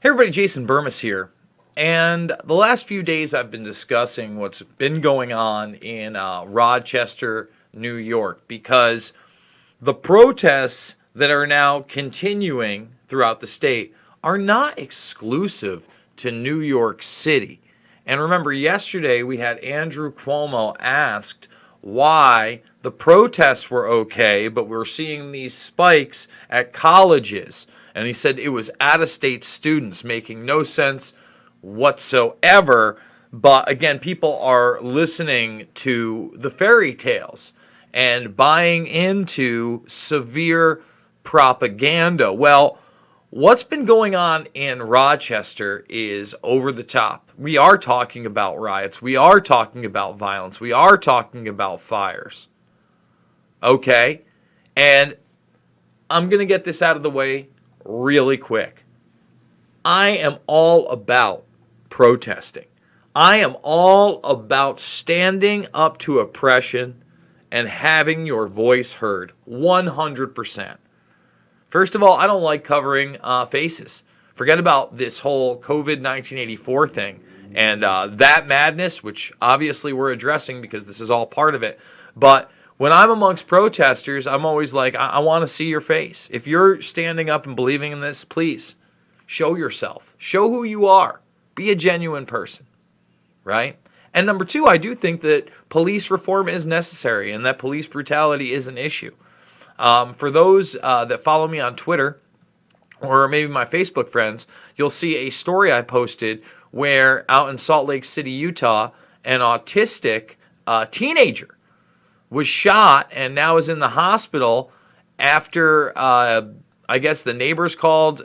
Hey everybody, Jason Burmis here. And the last few days I've been discussing what's been going on in Rochester, New York, because the protests that are now continuing throughout the state are not exclusive to New York City. And remember, yesterday we had Andrew Cuomo asked why the protests were okay, but we're seeing these spikes at colleges. And he said it was out-of-state students, making no sense whatsoever. But again, people are listening to the fairy tales and buying into severe propaganda. Well, what's been going on in Rochester is over the top. We are talking about riots. We are talking about violence. We are talking about fires. Okay? And I'm going to get this out of the way really quick. I am all about protesting. I am all about standing up to oppression and having your voice heard 100%. First of all, I don't like covering faces. Forget about this whole COVID 1984 thing and that madness, which obviously we're addressing because this is all part of it. But when I'm amongst protesters, I'm always like, I want to see your face. If you're standing up and believing in this, please show yourself. Show who you are. Be a genuine person, right? And number two, I do think that police reform is necessary and that police brutality is an issue. For those that follow me on Twitter or maybe my Facebook friends, you'll see a story I posted where out in Salt Lake City, Utah, an autistic teenager was shot and now is in the hospital after, I guess, the neighbors called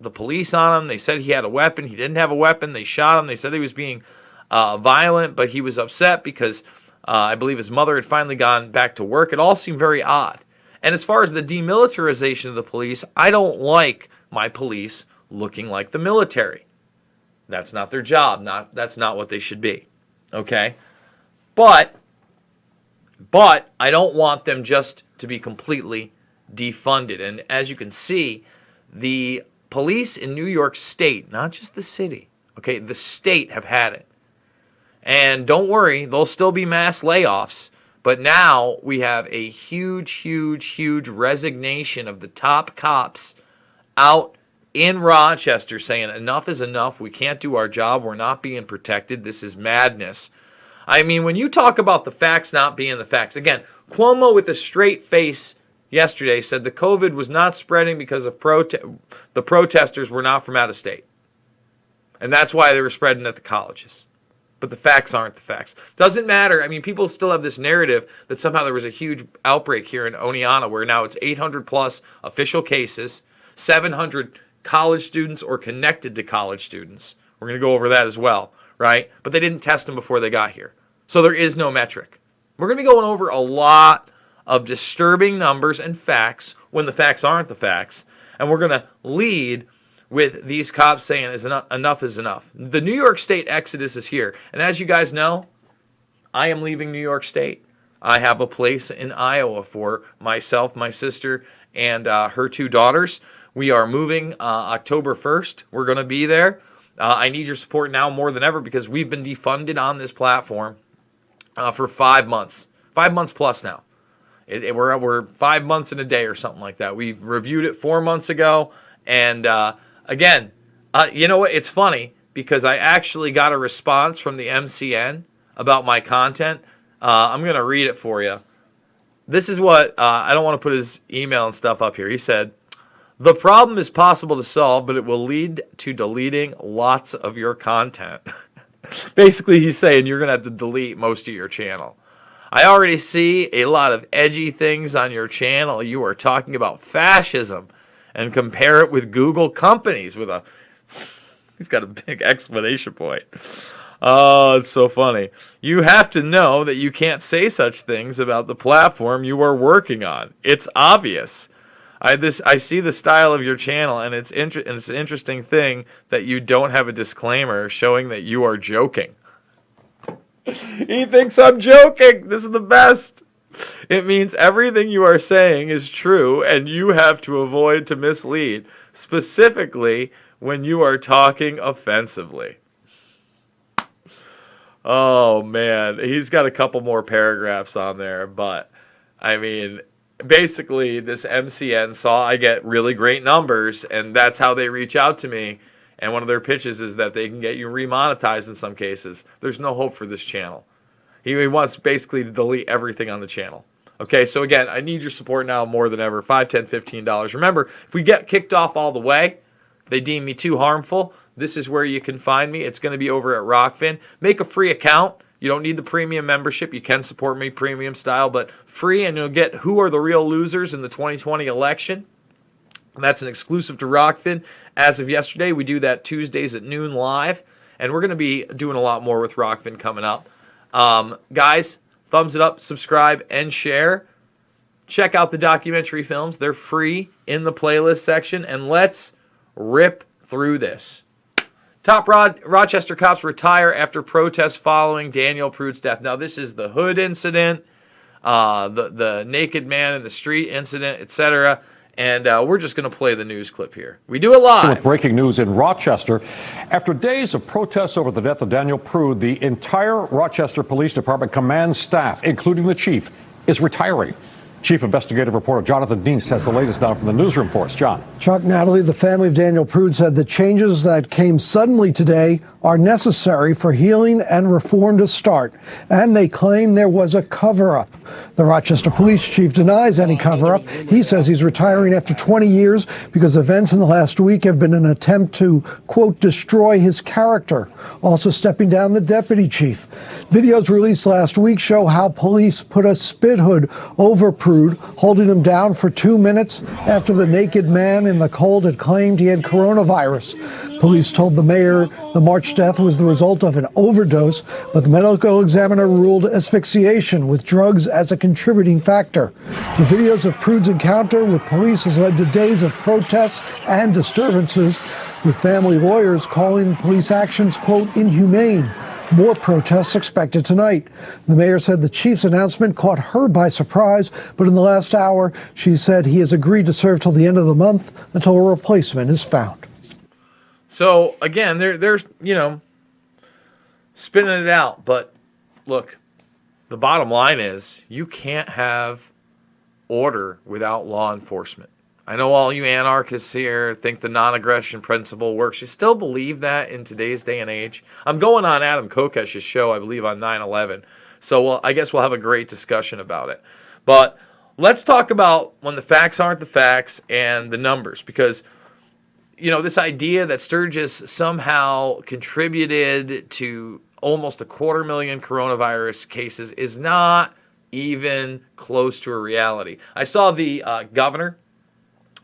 the police on him. They said he had a weapon. He didn't have a weapon. They shot him. They said he was being violent, but he was upset because I believe his mother had finally gone back to work. It all seemed very odd. And as far as the demilitarization of the police, I don't like my police looking like the military. That's not their job. That's not what they should be. Okay? But I don't want them just to be completely defunded. And as you can see, the police in New York State, not just the city, okay, the state have had it. And don't worry, there'll still be mass layoffs. But now we have a huge resignation of the top cops out in Rochester saying enough is enough. We can't do our job. We're not being protected. This is madness. I mean, when you talk about the facts not being the facts, again, Cuomo with a straight face yesterday said the COVID was not spreading because of the protesters were not from out of state. And that's why they were spreading at the colleges. But the facts aren't the facts. Doesn't matter. I mean, people still have this narrative that somehow there was a huge outbreak here in Oneonta where now it's 800 plus official cases, 700 college students or connected to college students. We're going to go over that as well, right? But they didn't test them before they got here. So there is no metric. We're going to be going over a lot of disturbing numbers and facts when the facts aren't the facts. And we're going to lead with these cops saying enough is enough. The New York State exodus is here. And as you guys know, I am leaving New York State. I have a place in Iowa for myself, my sister, and her two daughters. We are moving October 1st. We're going to be there. I need your support now more than ever because we've been defunded on this platform for 5 months. 5 months plus now. We're 5 months in a day or something like that. We reviewed it 4 months ago. And again, you know what? It's funny because I actually got a response from the MCN about my content. I'm going to read it for you. This is what, I don't want to put his email and stuff up here. He said, the problem is possible to solve, but it will lead to deleting lots of your content. Basically, he's saying you're going to have to delete most of your channel. I already see a lot of edgy things on your channel. You are talking about fascism and compare it with Google companies with a... He's got a big exclamation point. Oh, it's so funny. You have to know that you can't say such things about the platform you are working on. It's obvious. I see the style of your channel, and it's an interesting thing that you don't have a disclaimer showing that you are joking. He thinks I'm joking. This is the best. It means everything you are saying is true, and you have to avoid to mislead. Specifically, when you are talking offensively. Oh, man. He's got a couple more paragraphs on there, but, I mean, basically, this MCN saw I get really great numbers, and that's how they reach out to me. And one of their pitches is that they can get you remonetized in some cases. There's no hope for this channel. He wants basically to delete everything on the channel. Okay, so again, I need your support now more than ever. $5, $10, $15. Remember, if we get kicked off all the way, they deem me too harmful, this is where you can find me. It's going to be over at Rockfin. Make a free account. You don't need the premium membership. You can support me premium style, but free, and you'll get Who Are the Real Losers in the 2020 election. That's an exclusive to Rockfin. As of yesterday, we do that Tuesdays at noon live, and we're going to be doing a lot more with Rockfin coming up. Guys, thumbs it up, subscribe, and share. Check out the documentary films. They're free in the playlist section, and let's rip through this. Top Rochester cops retire after protests following Daniel Prude's death. Now, this is the hood incident, the naked man in the street incident, etc., and we're just going to play the news clip here. We do it live. With breaking news in Rochester. After days of protests over the death of Daniel Prude, the entire Rochester Police Department command staff, including the chief, is retiring. Chief Investigative Reporter Jonathan Dienst has the latest now from the newsroom for us. John. Chuck, Natalie, the family of Daniel Prude said the changes that came suddenly today are necessary for healing and reform to start. And they claim there was a cover-up. The Rochester police chief denies any cover-up. He says he's retiring after 20 years because events in the last week have been an attempt to, quote, destroy his character. Also stepping down the deputy chief. Videos released last week show how police put a spit hood over Prude, holding him down for 2 minutes after the naked man in the cold had claimed he had coronavirus. Police told the mayor the March death was the result of an overdose, but the medical examiner ruled asphyxiation with drugs as a contributing factor. The videos of Prude's encounter with police has led to days of protests and disturbances, with family lawyers calling police actions, quote, inhumane. More protests expected tonight. The mayor said the chief's announcement caught her by surprise, but in the last hour, she said he has agreed to serve till the end of the month until a replacement is found. So, again, they're spinning it out. But, look, the bottom line is you can't have order without law enforcement. I know all you anarchists here think the non-aggression principle works. You still believe that in today's day and age? I'm going on Adam Kokesh's show, I believe, on 9/11. So I guess we'll have a great discussion about it. But let's talk about when the facts aren't the facts and the numbers. Because, this idea that Sturgis somehow contributed to almost 250,000 coronavirus cases is not even close to a reality. I saw the governor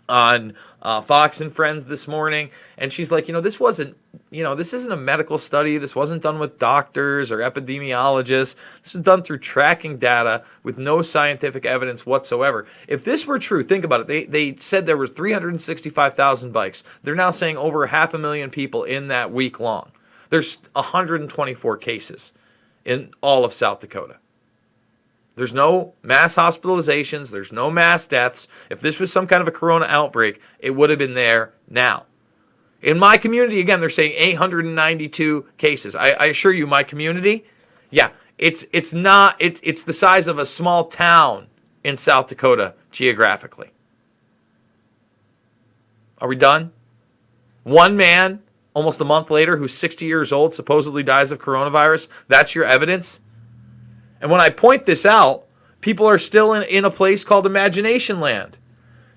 on Fox and Friends this morning, and she's like, this isn't a medical study. This wasn't done with doctors or epidemiologists. This was done through tracking data with no scientific evidence whatsoever. If this were true, think about it. They said there were 365,000 bikes. They're now saying over 500,000 people in that week long. There's 124 cases in all of South Dakota. There's no mass hospitalizations. There's no mass deaths. If this was some kind of a corona outbreak, it would have been there now. In my community, again, they're saying 892 cases. I assure you, my community, it's the size of a small town in South Dakota geographically. Are we done? One man, almost a month later, who's 60 years old, supposedly dies of coronavirus. That's your evidence? And when I point this out, people are still in a place called Imagination Land.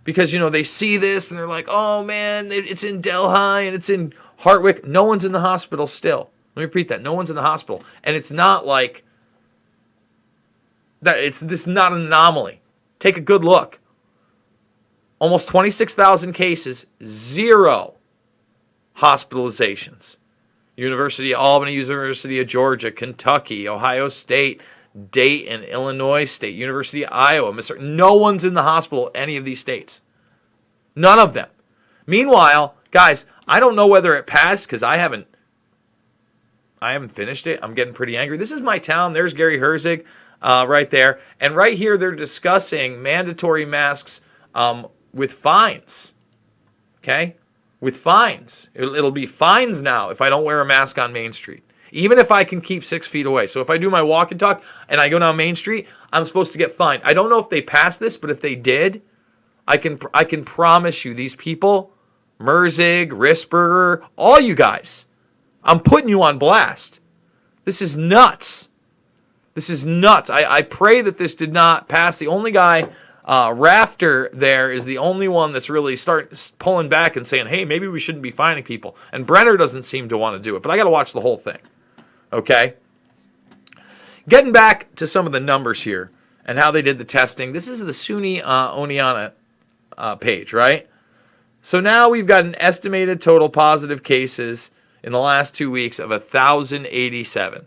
Because, they see this and they're like, oh man, it's in Delhi and it's in Hartwick. No one's in the hospital still. Let me repeat that. No one's in the hospital. And it's not like that. This is not an anomaly. Take a good look. Almost 26,000 cases, 0 hospitalizations. University of Albany, University of Georgia, Kentucky, Ohio State, Dayton, Illinois State, University of Iowa, Missouri. No one's in the hospital any of these states. None of them. Meanwhile, guys, I don't know whether it passed because I haven't finished it. I'm getting pretty angry. This is my town. There's Gary Herzig right there. And right here they're discussing mandatory masks with fines. Okay? with fines. It'll be fines now if I don't wear a mask on Main Street. Even if I can keep 6 feet away. So if I do my walk and talk and I go down Main Street, I'm supposed to get fined. I don't know if they passed this, but if they did, I can promise you these people, Merzig, Risberger, all you guys, I'm putting you on blast. This is nuts. This is nuts. I pray that this did not pass. The only guy, Rafter, there is the only one that's really pulling back and saying, hey, maybe we shouldn't be fining people. And Brenner doesn't seem to want to do it. But I got to watch the whole thing. Okay? Getting back to some of the numbers here and how they did the testing. This is the SUNY Oneonta page, right? So now we've got an estimated total positive cases in the last 2 weeks of 1,087.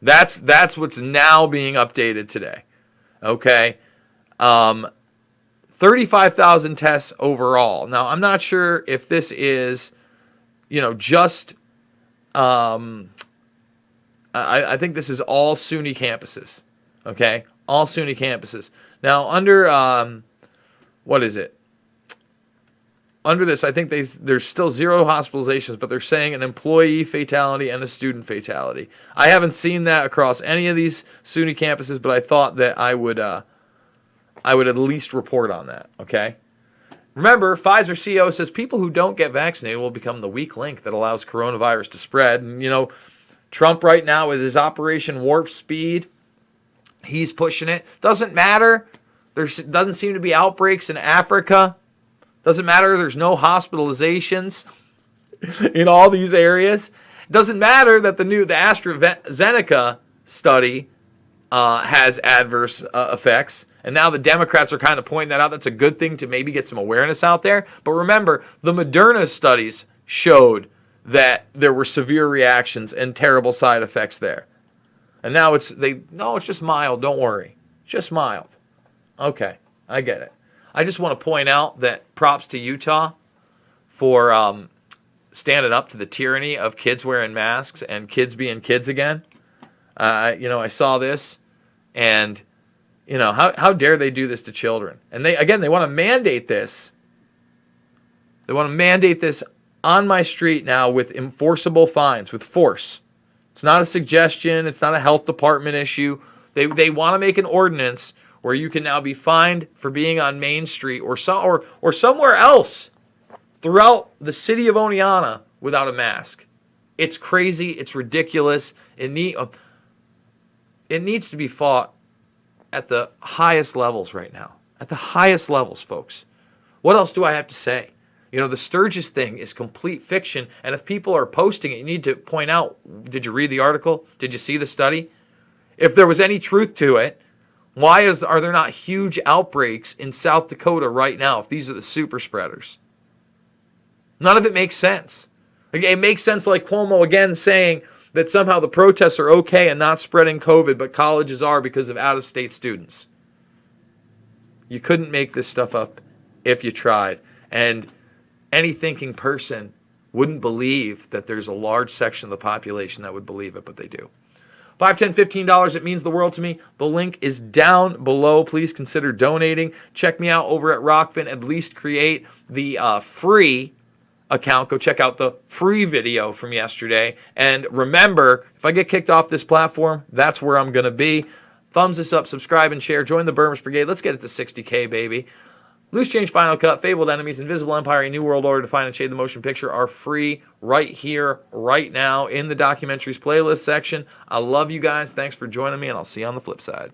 That's what's now being updated today. Okay? 35,000 tests overall. Now, I'm not sure if this is, just, I think this is all SUNY campuses. Okay? All SUNY campuses. Now, under, what is it? Under this, I think there's still 0 hospitalizations, but they're saying an employee fatality and a student fatality. I haven't seen that across any of these SUNY campuses, but I thought that I would at least report on that, okay? Remember, Pfizer CEO says people who don't get vaccinated will become the weak link that allows coronavirus to spread. And, Trump right now with his Operation Warp Speed, he's pushing it. Doesn't matter. There doesn't seem to be outbreaks in Africa. Doesn't matter. There's no hospitalizations in all these areas. Doesn't matter that the AstraZeneca study has adverse effects. And now the Democrats are kind of pointing that out. That's a good thing to maybe get some awareness out there. But remember, the Moderna studies showed that there were severe reactions and terrible side effects there. And now it's just mild. Don't worry. Just mild. Okay, I get it. I just want to point out that props to Utah for standing up to the tyranny of kids wearing masks and kids being kids again. I saw this, and how dare they do this to children? And they want to mandate this. They want to mandate this on my street now with enforceable fines, with force. It's not a suggestion. It's not a health department issue. They want to make an ordinance where you can now be fined for being on Main Street or somewhere else throughout the city of Oneonta without a mask. It's crazy. It's ridiculous. It needs to be fought at the highest levels right now. At the highest levels, folks. What else do I have to say? The Sturgis thing is complete fiction, and if people are posting it, you need to point out, did you read the article? Did you see the study? If there was any truth to it, why are there not huge outbreaks in South Dakota right now if these are the super spreaders? None of it makes sense. It makes sense like Cuomo again saying that somehow the protests are okay and not spreading COVID, but colleges are because of out-of-state students. You couldn't make this stuff up if you tried. And any thinking person wouldn't believe that there's a large section of the population that would believe it, but they do. $5, $10, $15, it means the world to me. The link is down below. Please consider donating. Check me out over at Rockfin. At least create the free account. Go check out the free video from yesterday. And remember, if I get kicked off this platform, that's where I'm going to be. Thumbs this up, subscribe, and share. Join the Burmese Brigade. Let's get it to 60K, baby. Loose Change, Final Cut, Fabled Enemies, Invisible Empire, A New World Order, Define and Shade the Motion Picture are free right here, right now in the documentaries playlist section. I love you guys. Thanks for joining me, and I'll see you on the flip side.